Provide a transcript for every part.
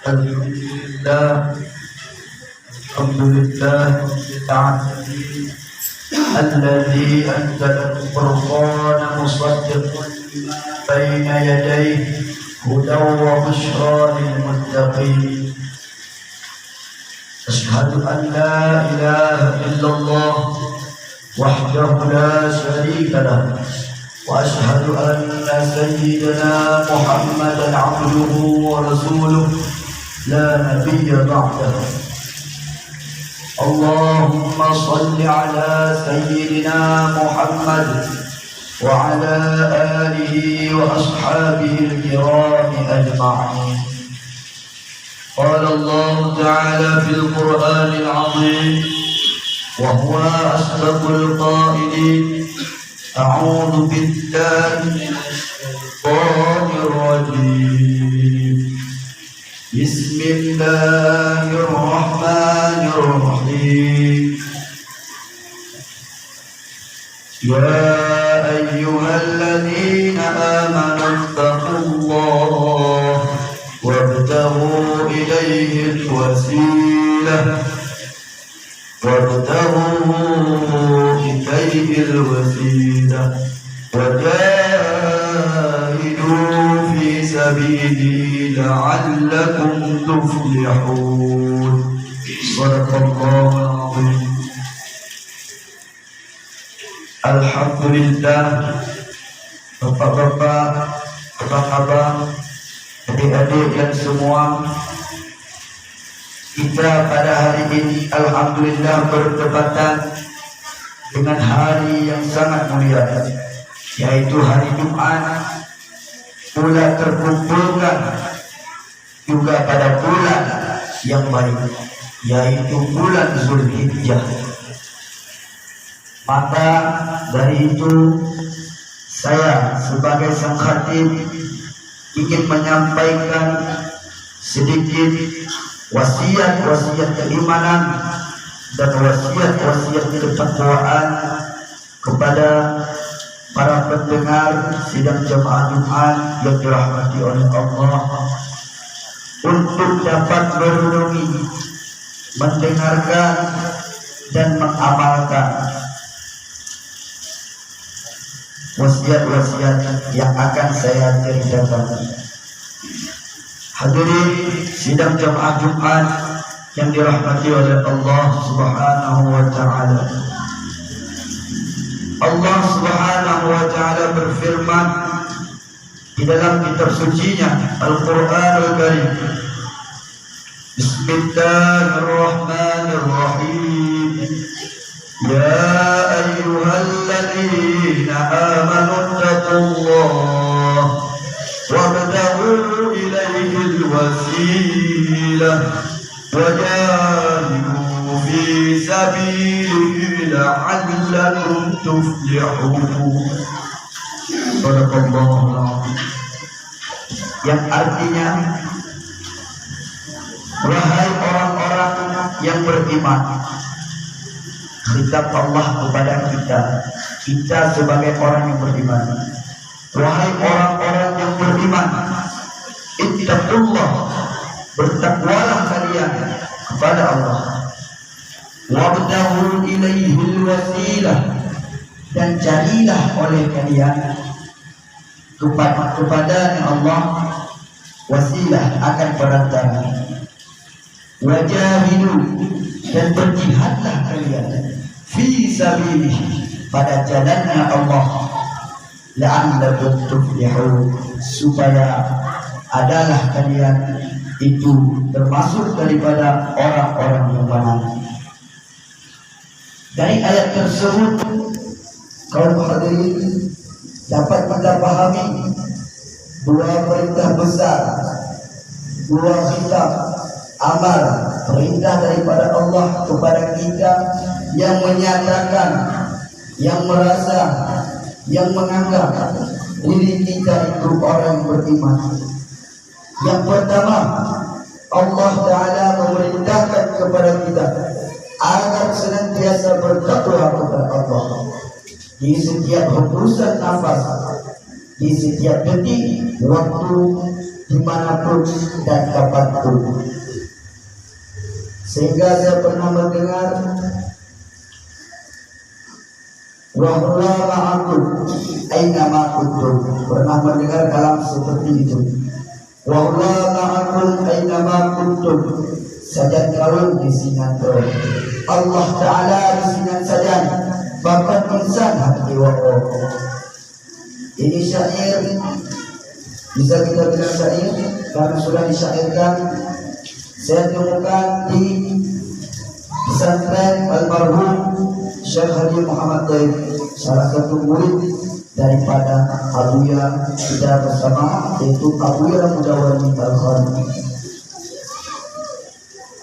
Alhamdulillah, Alhamdulillah Ta'ala Alladhi anzala al-Qur'ana musaddiqan lima bayna yadayhi hudan wa bushra lil muttaqin. Ashhadu an la ilaha illallah wahdahu la sharika lahu wa ashhadu anna sayyidana Muhammadan abduhu wa rasuluhu la nabiyya ba'dahu. Allahumma salli ala sayyidina Muhammad wa ala alihi wa ashabihi al-kiram ajma'in. Qala Allah ta'ala fil Qur'anil 'azim wa huwa asdaqul qailin. A'udzu billahi minasy syaithanir rajim. Bismillahirrahmanirrahim. Ya ayyuhalladzina amanu taqullaha wabtaghu ilayhi al-wasilah wajahidu fi sabilihi la'allakum tuflihun. Shadaqallahul azim. Alhamdulillah, bapak-bapak, abang-abang, adik-adik dan semua, kita pada hari ini alhamdulillah bertepatan dengan hari yang sangat mulia, yaitu hari Jumat. Pula terkumpulkan juga pada bulan yang baik, yaitu bulan Zulhijjah. Maka dari itu saya sebagai sang khatib ingin menyampaikan sedikit wasiat-wasiat keimanan dan wasiat-wasiat ketakwaan kepada para pendengar sidang jemaah Jumat yang dirahmati oleh Allah, untuk dapat merenungi, mendengarkan dan mengamalkan wasiat-wasiat yang akan saya ceritakan. Hadirin sidang jemaah Jumat yang dirahmati oleh Allah Subhanahu wa taala. Allah Subhanahu wa taala berfirman di dalam kitab sucinya Al-Qur'anul Karim. Bismillahirrahmanirrahim. Ya ayyuhalladzina amanu taqullaha wabtaghu ilayhi al-wasilah wajahidu fi sabilihi la'allakum tuflihun. Shadaqallahul azim. Yang artinya, wahai orang-orang yang beriman, khitab Allah kepada kita sebagai orang yang beriman. Wahai orang-orang yang beriman, ittaqullah, bertakwalah kalian kepada Allah. Wabtaghu ilaihil wasilah, dan carilah oleh kalian kepada Allah wasilah akan perantara. Wajahidu, dan berjihadlah kalian fi sabilih, pada jalannya Allah, la'allakum tuflihun, supaya adalah kalian itu termasuk daripada orang-orang yang menang. Dari ayat tersebut, kaum hadirin, dapat kita pahami dua perintah besar, dua kitab amal, perintah daripada Allah kepada kita yang menyatakan, yang merasa, yang menganggap diri kita itu orang beriman. Yang pertama, Allah Ta'ala memerintahkan kepada kita agar senantiasa bertakwa kepada Allah di setiap hembusan nafas, di setiap detik waktu dimanapun dan kapanpun. Sehingga saya pernah mendengar wa huwa ma'akum aina ma kuntum. Pernah mendengar kalam seperti itu. Wa huwa ma'akum aina ma kuntum. Sajan kawin di Singapura. Allah Ta'ala di Singapura sajan. Bahkan insan hati wa Ini syair, bisa kita bilang syair karena sudah disyairkan. Saya temukan di pesantren almarhum Syekh Haji Muhammad Taib, salah satu murid daripada Abuya kita bersama, yaitu Abuya Mudawwani Al-Khani.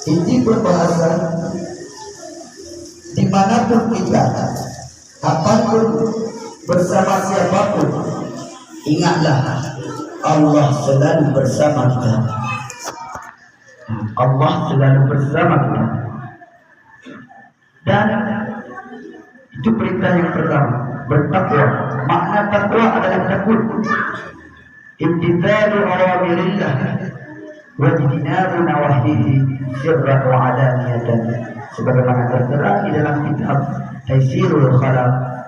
Ini perbahasan dimanapun kita, kapanpun, bersama siapapun, ingatlah Allah selalu bersama kita. Allah selalu bersama kita. Dan itu perintah yang pertama, bertakwa. Makna takwa adalah takut, imtithalu awamirillah wa ijtinabu nawahihi sirran wa alaniyatan, sebagaimana tertera di dalam kitab Taisirul Khalaq.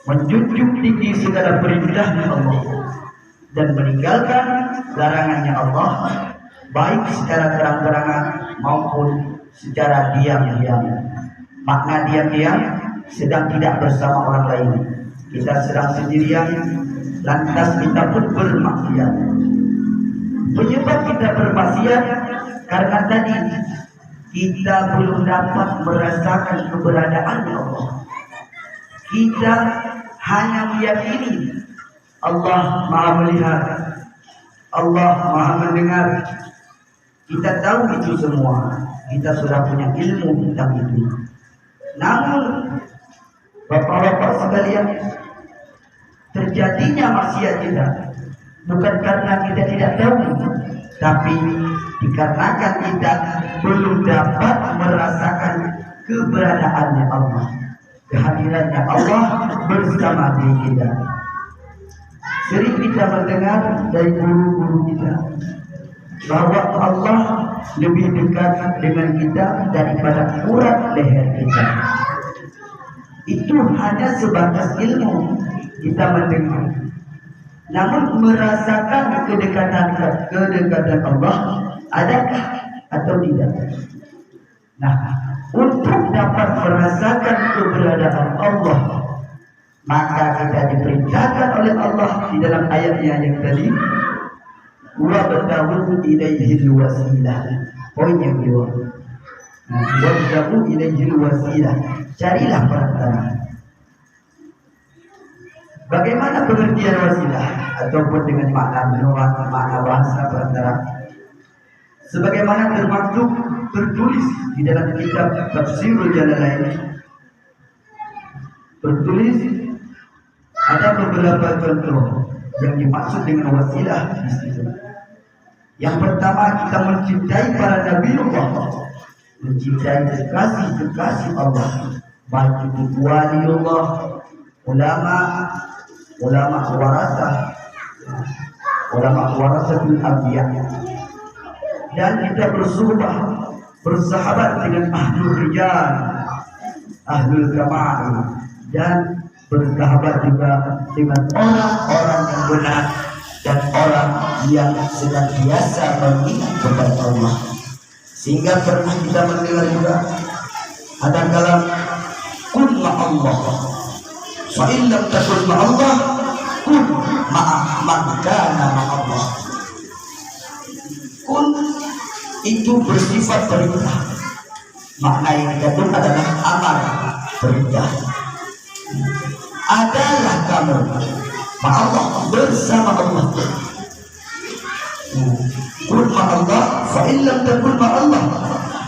Menjunjung tinggi segala perintahnya Allah dan meninggalkan larangannya Allah, baik secara terang-terangan maupun secara diam-diam. Makna diam-diam, sedang tidak bersama orang lain, kita sedang sendirian, lantas kita pun bermaksiat. Penyebab kita bermaksiat karena tadi kita belum dapat merasakan keberadaannya Allah. Kita hanya meyakini Allah Maha melihat, Allah Maha mendengar. Kita tahu itu semua, kita sudah punya ilmu tentang itu. Namun Bapak-bapak sekalian, terjadinya maksiat kita bukan karena kita tidak tahu, tapi dikarenakan kita belum dapat merasakan keberadaannya Allah, kehadirannya Allah bersama diri kita. Sering kita mendengar dari guru-guru kita bahwa Allah lebih dekat dengan kita daripada urat leher kita. Itu hanya sebatas ilmu kita mendengar. Namun merasakan kedekatan Allah adakah atau tidak? Nah, untuk dapat merasakan keberadaan Allah, maka kita diperintahkan oleh Allah di dalam ayatnya yang tadi, wa batawu ilaihil wasilah. Poin yang kedua, wa batawu ilaihil wasilah, carilah perantara. Bagaimana pengertian wasilah ataupun dengan makna menurut makna bahasa perantara? Sebagaimana tertulis di dalam kitab Tafsirul Jalalain, tertulis ada beberapa contoh yang dimaksud dengan wasilah di situ. Yang pertama, kita mencintai para nabi Allah, mencintai kekasih Allah, baik itu waliullah, ulama warasatul anbiya, dan kita bersahabat dengan ahlul rijal, ahlul kamal, dan bersahabat juga dengan orang-orang yang benar dan orang yang senantiasa mengingat kepada Allah. Sehingga pernah kita mendengar juga ada kalam kun ma'allah, fa in lam takun ma'allah kun man kana ma'allah. Kun itu bersifat perintah. Makna yang dikatakan adalah amar, perintah. Adalah kamu ma'allah, bersama Allah. Kun ma'allah fa in lam takun ma'allah,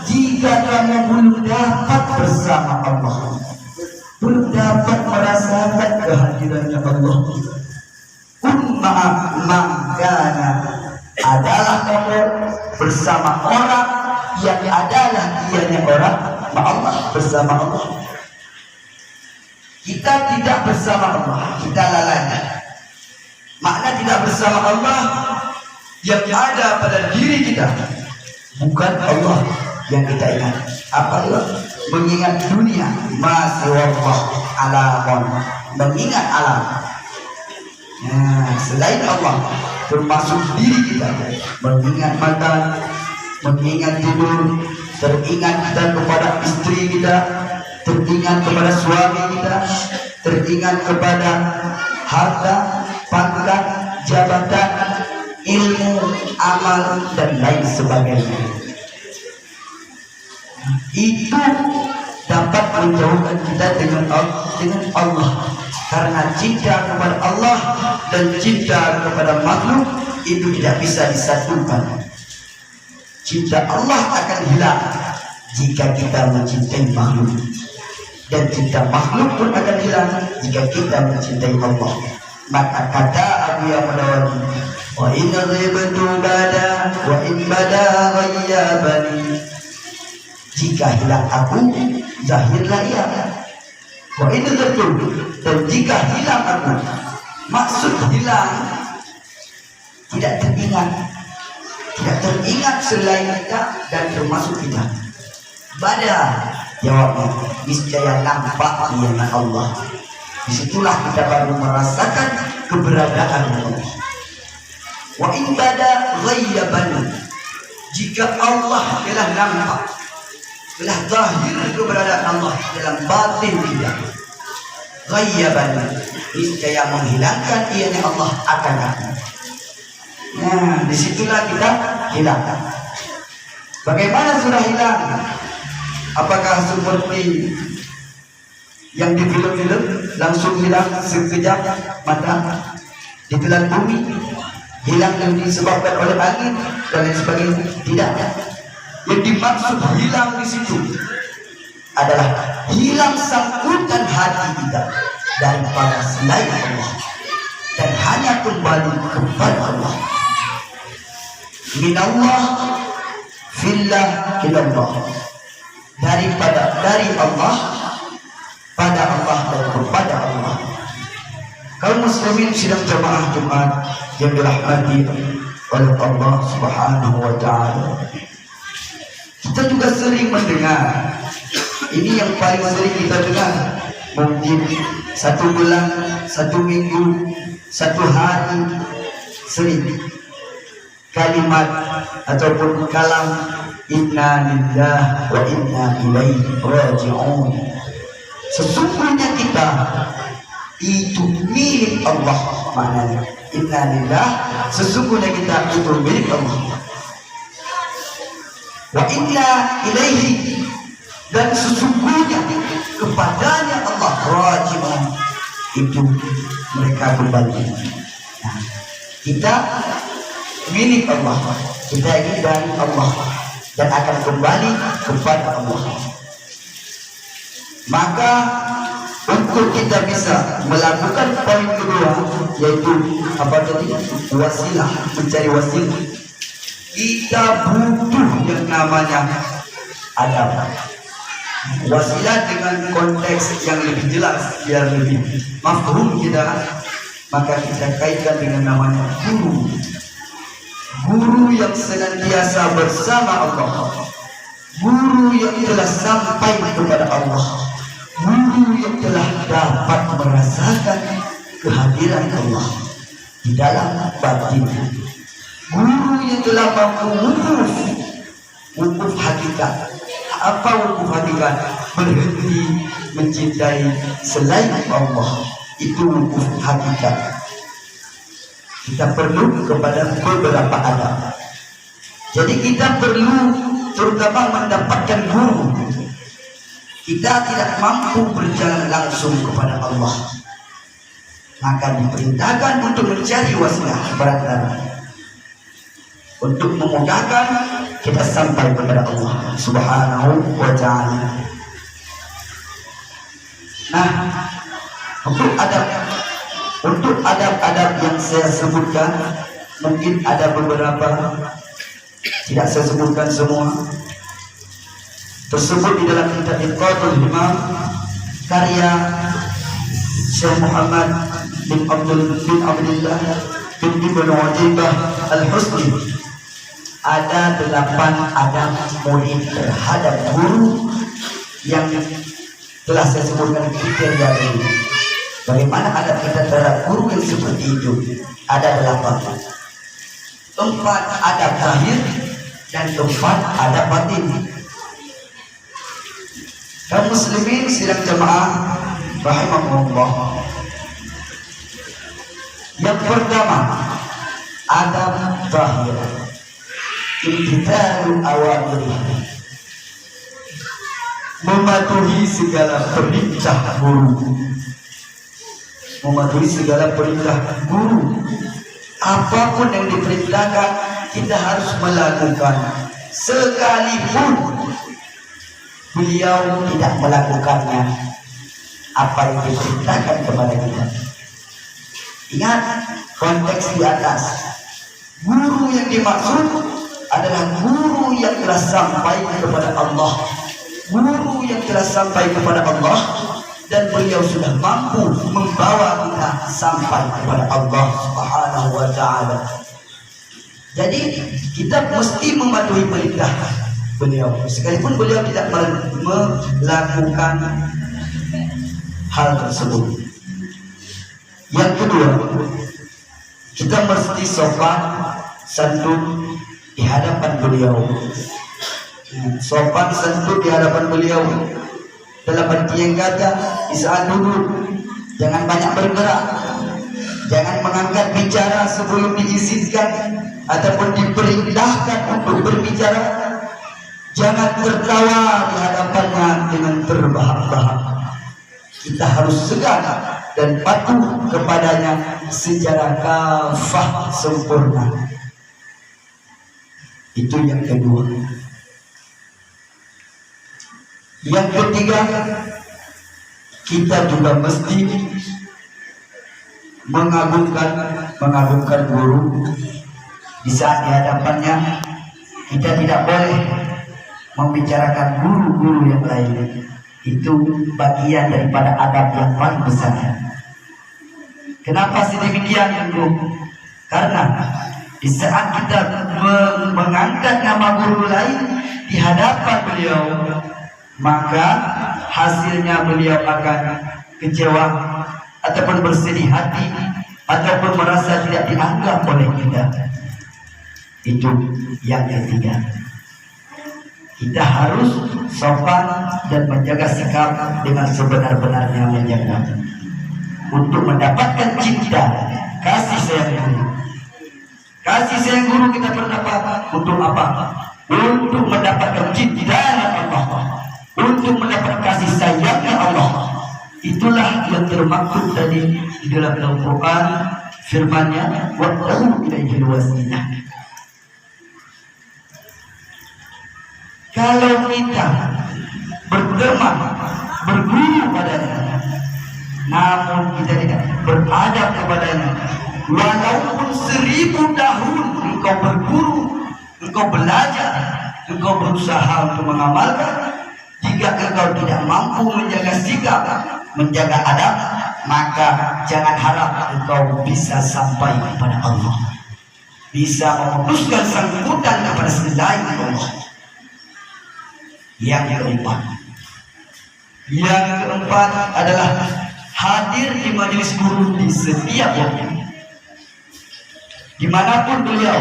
jika kamu belum dapat bersama Allah, belum dapat merasakan kehadirannya Allah, kun ma'amangkana, adalah kamu bersama orang yang adalah dianya orang ma'allah, bersama Allah. Kita tidak bersama Allah, kita lalai. Makna tidak bersama Allah, yang ada pada diri kita, bukan Allah yang kita ingat. Apa Allah? Mengingat dunia, masih Allah alamun, mengingat alam. Nah, selain Allah, termasuk diri kita, mengingat makan, mengingat tidur, teringat kita kepada istri kita, teringat kepada suami kita, teringat kepada harta, pangkat, jabatan, ilmu, amal, dan lain sebagainya. Itu dapat menjauhkan kita dengan Allah. Karena cinta kepada Allah dan cinta kepada makhluk itu tidak bisa disatukan. Cinta Allah akan hilang jika kita mencintai makhluk, dan cinta makhluk pun akan hilang jika kita mencintai Allah. Maka kata Abu Ya'madawi, wa in ghibtu bada wa in bada ghayyabani, jika hilang aku, zahirlah ia. Wa in ghibtu, dan jika hilang aku, maksud hilang tidak teringat selain kita dan termasuk kita. Bada, jawabnya, niscaya nampak dialah Allah. Disitulah kita baru merasakan keberadaan Allah. Wa in bada ghayyaban, jika Allah telah nampak, telah zahir keberadaan Allah dalam batin kita, ghayyaban, niscaya menghilangkan ianya Allah akan datang. Nah, disitulah kita hilang. Bagaimana sudah hilang? Apakah seperti yang di film-film langsung hilang sekejap mata, ditelan bumi, hilang yang disebabkan oleh angin dan lain sebagainya? Tidak. Yang dimaksud hilang di situ adalah hilang sangkutan hati kita daripada selain Allah dan hanya kembali kepada Allah. Minallah fillah ilallah, dari Allah pada Allah dan kepada Allah. Kaum muslimin sidang jamaah Jumat yang dirahmati oleh Allah Subhanahu wa taala, kita juga sering mendengar, ini yang paling sering kita dengar, mungkin satu bulan, satu minggu, satu hari, sering kalimat ataupun kalam inna lillahi wa inna ilaihi raji'un. Sesungguhnya kita itu milik Allah. Maknanya inna lillahi, sesungguhnya kita itu milik Allah, wa inna ilaihi, dan sesungguhnya kepadanya Allah raji'un, itu mereka kembali. Nah, kita milik Allah, kita ini dari Allah dan akan kembali kepada Allah. Maka untuk kita bisa melakukan poin kedua, yaitu apa tadi? Wasilah, mencari wasilah. Kita butuh yang namanya adab. Wasilah dengan konteks yang lebih jelas, biar lebih mafhum kita, maka kita kaitkan dengan namanya guru. Guru yang senantiasa bersama Allah, guru yang telah sampai kepada Allah, guru yang telah dapat merasakan kehadiran Allah di dalam batinnya, guru yang telah mampu wukuf hakikat. Apa wukuf hakikat? Berhenti mencintai selain Allah, itu wukuf hakikat. Kita perlu kepada beberapa adab. Jadi kita perlu terutama mendapatkan guru. Kita tidak mampu berjalan langsung kepada Allah, maka diperintahkan untuk mencari wasilah perantara untuk memudahkan kita sampai kepada Allah Subhanahu wa ta'ala. Nah, untuk adab-adab yang saya sebutkan, mungkin ada beberapa, tidak saya sebutkan semua, tersebut di dalam kitab Iqadul Himam karya Syekh Muhammad bin Abdullah binti bin Ujaibah Al-Husni. Ada 8 adab murid terhadap guru yang telah saya sebutkan kriteria ini. Bagaimana adab kita terhadap guru yang seperti itu? Ada 8. 4 adab zahir dan 4 adab batin. Kaum muslimin sidang jemaah rahimahumullah. Yang pertama, adab zahir. Imtithalu awamirihi, mematuhi segala perintah guru. Mematuhi segala perintah guru. Apapun yang diperintahkan kita harus melakukan, sekalipun beliau tidak melakukannya apa yang diperintahkan kepada kita. Ingat konteks di atas. Guru yang dimaksud adalah guru yang telah sampai kepada Allah, guru yang telah sampai kepada Allah, dan beliau sudah mampu membawa kita sampai kepada Allah Subhanahu wa Ta'ala. Jadi kita mesti mematuhi perintah beliau, sekalipun beliau tidak melakukan hal tersebut. Yang kedua, kita mesti sopan santun di hadapan beliau. Sopan santun di hadapan beliau dalam artian kata di saat duduk jangan banyak bergerak, jangan mengangkat bicara sebelum diizinkan ataupun diperintahkan untuk berbicara, jangan tertawa di hadapannya dengan terbahak-bahak. Kita harus segan dan patuh kepadanya secara kafah sempurna. Itu yang kedua. Yang ketiga, kita juga mesti mengagungkan guru. Di saat di hadapannya kita tidak boleh membicarakan guru-guru yang lain. Itu bagian daripada adab yang paling besar. Kenapa sih demikian, Guru? Karena di saat kita mengangkat nama guru lain di hadapan beliau, maka hasilnya beliau akan kecewa ataupun bersedih hati ataupun merasa tidak dianggap oleh kita. Itu yang ketiga. Kita harus sopan dan menjaga sikap dengan sebenar-benarnya menjaga untuk mendapatkan cinta kasih sayang guru. Kasih sayang guru kita berdapat untuk apa? Untuk mendapatkan cinta Allah, untuk mendapat kasih sayangnya Allah. Itulah yang termaktub tadi di dalam Al-Quran, firman-Nya wa'ta'u ilaihil wasilah. Kalau kita berteman, berguru padanya, namun kita tidak beradab kepadanya, walaupun 1000 tahun engkau berguru, engkau belajar, engkau berusaha untuk mengamalkan, jika engkau tidak mampu menjaga sikap, menjaga adab, maka jangan harap engkau bisa sampai kepada Allah, bisa memutuskan sangkutan kepada selain Allah. Yang keempat adalah hadir di majelis guru di setiap waktu, dimanapun beliau.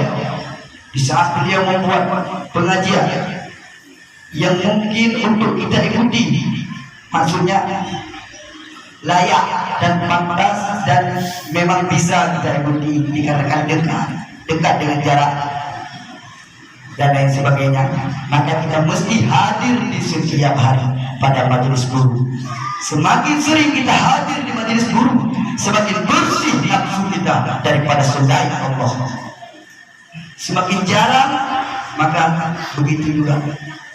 Di saat beliau membuat pengajian yang mungkin untuk kita ikuti, maksudnya layak dan pantas dan memang bisa kita ikuti dikarenakan dekat dengan jarak dan lain sebagainya, maka kita mesti hadir di setiap hari pada majelis guru. Semakin sering kita hadir di majelis guru, semakin bersih nafsu kita daripada selain Allah. Semakin jarang, maka begitu juga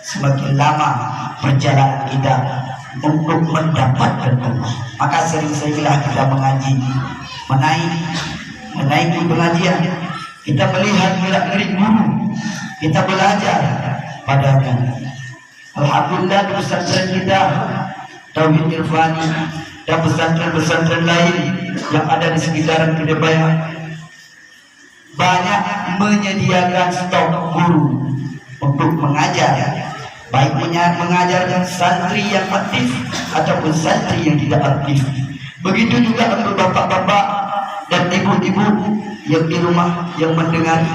semakin lama perjalanan kita untuk mendapatkan Allah. Maka sering-seringlah kita mengaji, menaiki pengajian, kita melihat gerak-gerik guru, kita belajar padanya. Alhamdulillah di pesantren kita Tauhid Irfani dan pesantren-pesantren lain yang ada di sekitaran Kedebayan, banyak menyediakan stok guru untuk mengajar, baik mengajar yang santri yang aktif ataupun santri yang tidak aktif. Begitu juga untuk bapak-bapak dan ibu-ibu yang di rumah yang mendengar.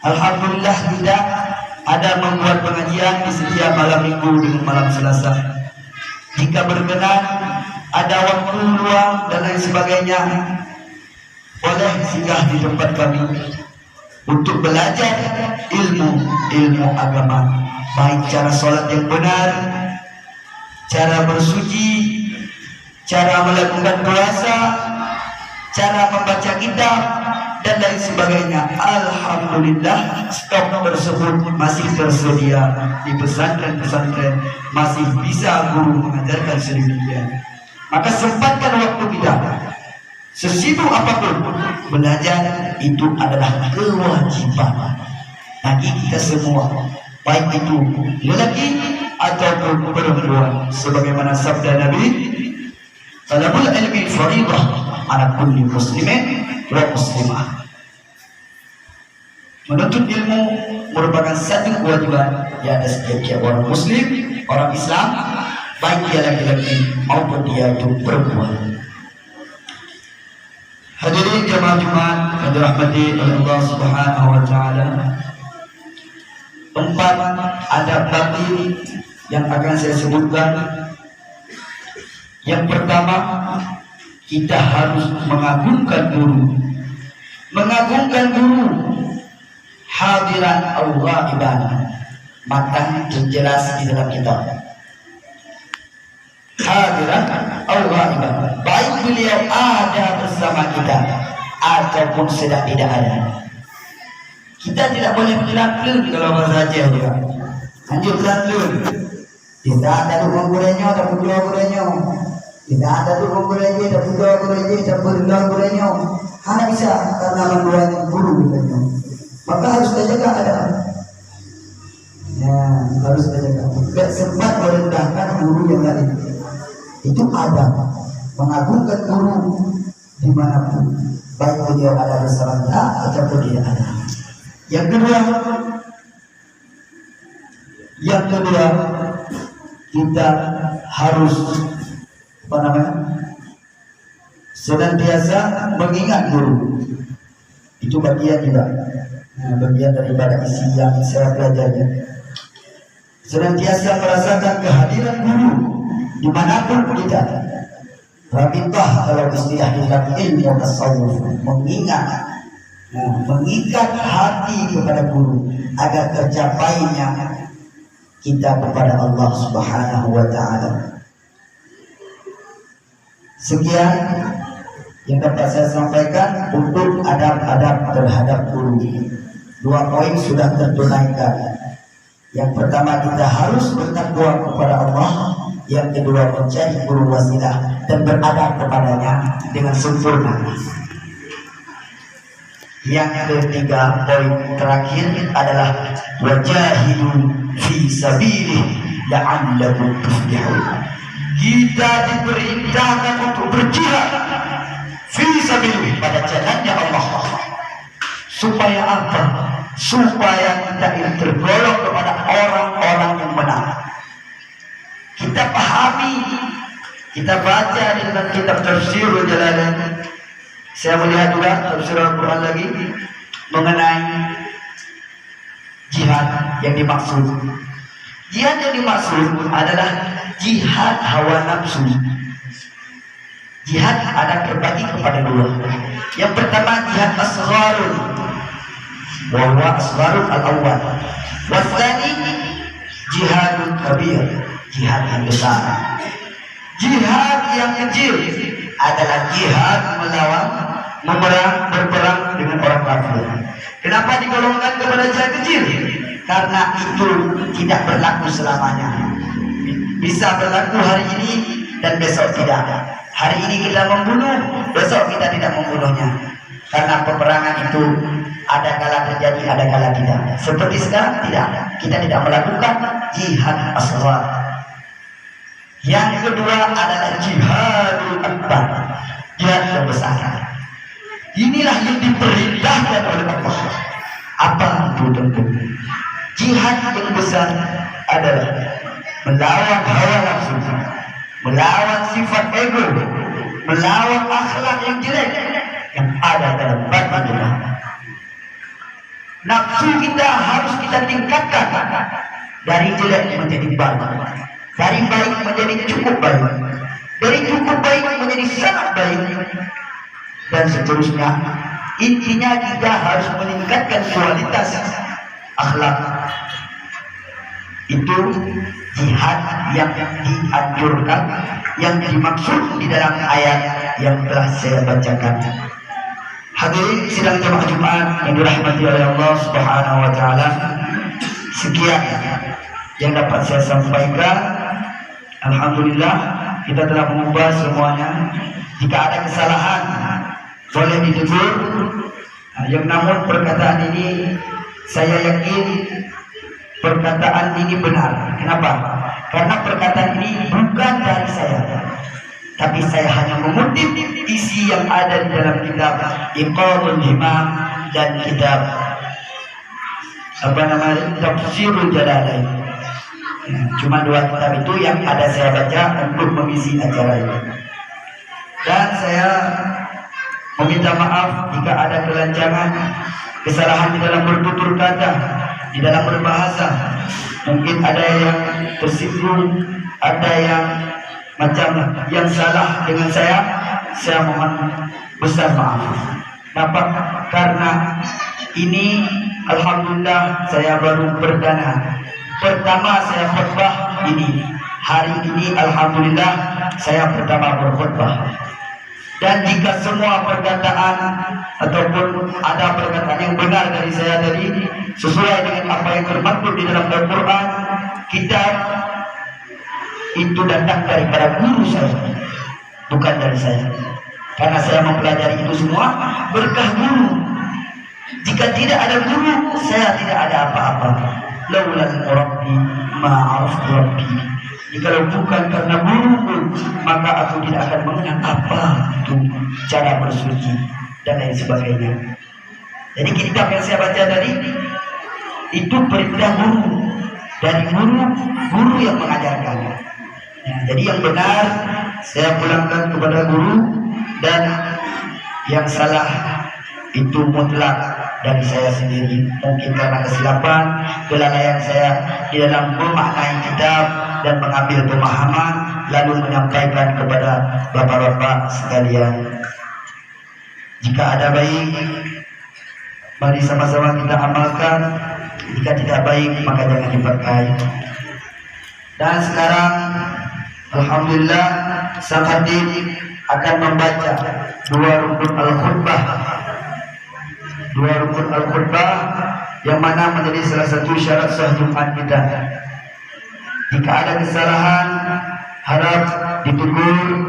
Alhamdulillah kita ada membuat pengajian di setiap malam minggu dengan malam Selasa. Jika berkenan ada waktu luang dan lain sebagainya, boleh singgah di tempat kami untuk belajar ilmu agama, baik cara sholat yang benar, cara bersuci, cara melakukan puasa, cara membaca kitab dan lain sebagainya. Alhamdulillah stok tersebut masih tersedia di pesantren-pesantren, masih bisa guru mengajarkan sedemikian. Maka sempatkan waktu kita. Sesibuk apapun, belajar itu adalah kewajiban bagi kita semua, baik itu lelaki ataupun perempuan. Sebagaimana sabda Nabi, talabul ilmi fardhah ala kulli muslimin wa muslimah. Menuntut ilmu merupakan satu kewajiban di atas setiap orang muslim, orang Islam, baik dia laki-laki maupun dia itu perempuan. Hadirin jamaah Jumat yang dirahmati oleh Allah Subhanahu wa taala. 4 adab batin yang akan saya sebutkan. Yang pertama, kita harus mengagungkan guru. Mengagungkan guru. Hadiran Allah ibadah. Matang jelas di dalam kitab. Hadiran Allah ibadah. Baik beliau ada bersama kita ataupun sedang tidak ada. Kita tidak boleh berlaku kalau bahasa Aceh juga. Anjur berlaku. Tidak ada tukang gorengnya, ada dua gorengnya. Tidak ada tukang gorengnya, ada dua gorengnya, ada berdua gorengnya. Hanya bisa karena mengurangi guru gorengnya. Maka harus dijaga ada. Ya, harus dijaga. Tidak sempat merendahkan guru yang lain. Itu ada. Mengagungkan guru dimanapun, baik beliau ada bersama kita ataupun tidak ada. Yang kedua, kita harus senantiasa mengingat guru. Itu bagian juga, bagian daripada isi yang saya pelajari. Senantiasa merasakan kehadiran guru dimanapun kita. Rabitah kalau istilah dalam ilmu tasawuf, mengikat hati kepada guru agar tercapainya kita kepada Allah Subhanahu wa taala. Sekian yang dapat saya sampaikan untuk adab-adab terhadap guru. 2 poin sudah tertunaikan. Yang pertama, kita harus bertakwa kepada Allah. Yang kedua, mencari guru wasilah dan beradab kepadanya dengan sempurna. Yang ketiga, poin terakhir adalah wajahidu fi sabilihi la'allakum tuflihun. Kita diperintahkan untuk berjihad fi sabilihi, pada jalannya Allah. Supaya apa? Supaya kita ini tergolong kepada orang-orang yang benar. Kita pahami, kita baca di dalam kitab Tafsirul Jalalain. Saya melihat juga tafsir Al-Quran lagi mengenai jihad yang dimaksud. Jihad yang dimaksud adalah jihad hawa nafsu. Jihad ada terbagi kepada 2. Yang pertama, jihad asgharun, wa huwa asgharun al-awwal. Wasani jihadun kabir, jihad yang besar. Jihad yang kecil adalah jihad melawan, berperang dengan orang kafir. Kenapa digolongkan kepada jihad kecil? Karena itu tidak berlaku selamanya. Bisa berlaku hari ini dan besok tidak. Hari ini kita membunuh, besok kita tidak membunuhnya. Karena peperangan itu ada kala terjadi, ada kala tidak. Seperti sekarang tidak. Kita tidak melakukan jihad asghar. Yang kedua adalah jihadul akbar, jihad yang besar. Inilah yang diperintahkan oleh Allah. Apa itu tentu? Jihad yang besar adalah melawan hawa nafsu, melawan sifat ego, melawan akhlak yang jelek yang ada dalam batin kita. Nafsu kita harus kita tingkatkan dari jelek menjadi baik, dari baik menjadi cukup baik, dari cukup baik menjadi sangat baik, dan seterusnya. Intinya kita harus meningkatkan kualitas akhlak. Itu jihad yang dianjurkan, yang dimaksud di dalam ayat yang telah saya bacakan. Hadirin sidang jemaah Jumat yang dirahmati oleh Allah Subhanahu wa taala, sekian yang dapat saya sampaikan. Alhamdulillah kita telah mengubah semuanya. Jika ada kesalahan boleh ditegur. Yang namun perkataan ini saya yakin perkataan ini benar. Kenapa? Karena perkataan ini bukan dari saya, tapi saya hanya mengutip isi yang ada di dalam kitab Iqamul Himam dan kitab Tafsirul Jalalain. Cuma dua kitab itu yang ada saya baca untuk mengisi acara ini. Dan saya meminta maaf jika ada kelancangan, kesalahan di dalam bertutur kata, di dalam berbahasa. Mungkin ada yang tersinggung, ada yang macam yang salah dengan saya mohon besar maaf. Kenapa? Karena ini alhamdulillah saya baru perdana. Pertama saya khutbah ini. Hari ini alhamdulillah saya pertama berkhutbah. Dan jika semua perkataan ataupun ada perkataan yang benar dari saya tadi sesuai dengan apa yang termaktub di dalam Al-Quran, kitab, itu datang daripada guru saya, bukan dari saya. Karena saya mempelajari itu semua berkah guru. Jika tidak ada guru, saya tidak ada apa-apa. Laulal rabbi ma'araftu rabbi. Jika bukan karena guru, maka aku tidak akan mengenal apa itu cara bersuci dan lain sebagainya. Jadi kitab yang saya baca tadi itu perintah guru, dari guru yang mengajarkan. Ya, jadi yang benar saya pulangkan kepada guru, dan yang salah itu mutlak dari saya sendiri. Mungkin karena kesilapan, kelalaian saya di dalam memaknai kitab dan mengambil pemahaman lalu menyampaikan kepada bapak-bapak sekalian. Jika ada baik, mari sama-sama kita amalkan. Jika tidak baik, maka jangan dipakai. Dan sekarang alhamdulillah sang khatib akan membaca dua rukun al-khutbah. Dua rukun al-khutbah yang mana menjadi salah satu syarat sah Jumat kita. Jika ada kesalahan, harap ditegur,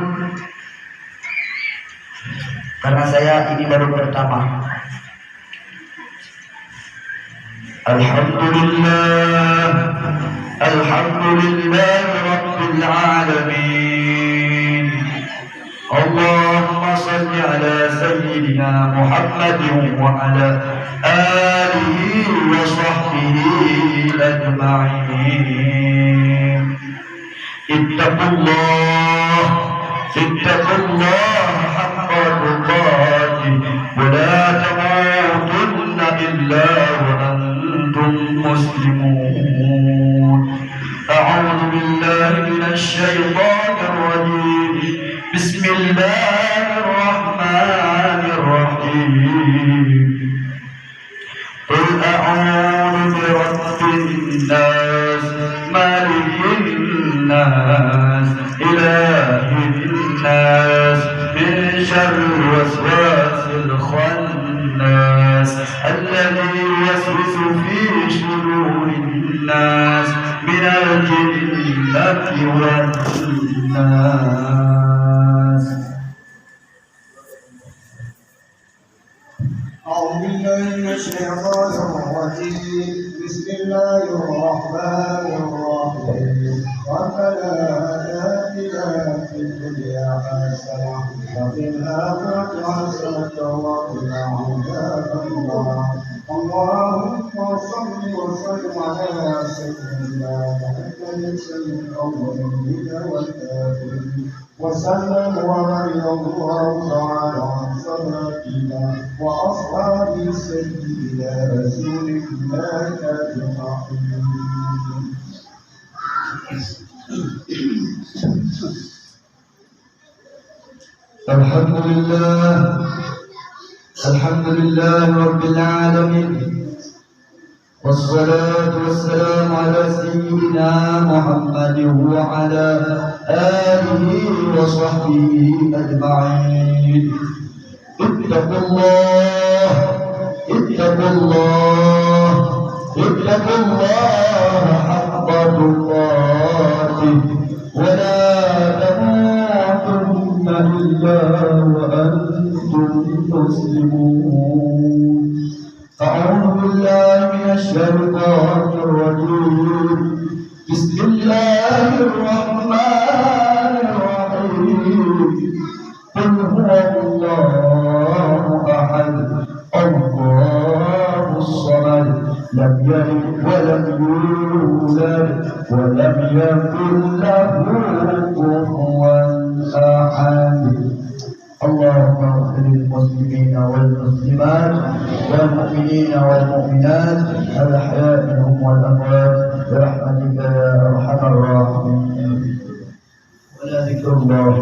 karena saya ini baru pertama. Alhamdulillah, alhamdulillah rabbil alamin. Allahumma salli ala sayyidina Muhammadin wa ala alihi wa sahbihi ajma'in. Ittaqullah haqqa tuqatih wa la tamutunna illa wa antum muslimun. A'udzu billahi minasy syaithanir rajim. Bismillahirrahmanirrahim. Qul a'udzu birabbin nas, malikin nas, ilahin nas, min syarril waswasil khannas, alladzi yuwaswisu fi shudurin nas, minal jinnati wan nas. أعوذ بالله من الشيطان الرجيم. بسم الله الرحمن الرحيم. ربنا آتنا في الدنيا حسنة وفي الآخرة حسنة وقنا عذاب النار اللهم صل وسلم على سيدنا محمد سيد الأولين والآخرين وسلم ورضي الله تعالى عن صلاتنا وأصحاب سيدنا رسول الله أجمعين. الحمد لله رب العالمين، والصلاة والسلام على سيدنا محمد وعلى آله وصحبه أجمعين. اتقوا الله اتقوا الله اتقوا الله حق تقاته ولا تموتن إلا وأنتم مسلمون. أعوذ بالله من الشيطان الرجيم. بسم الله الرحمن الرحيم. قل هو الله أحد الله الصمد لم يلد ولم يولد ولم يكن له كفوا أحد. اللهم اغفر للمسلمين والمسلمات والمؤمنين والمؤمنات الأحياء منهم والأموات برحمتك يا أرحم الراحمين. ولذكر الله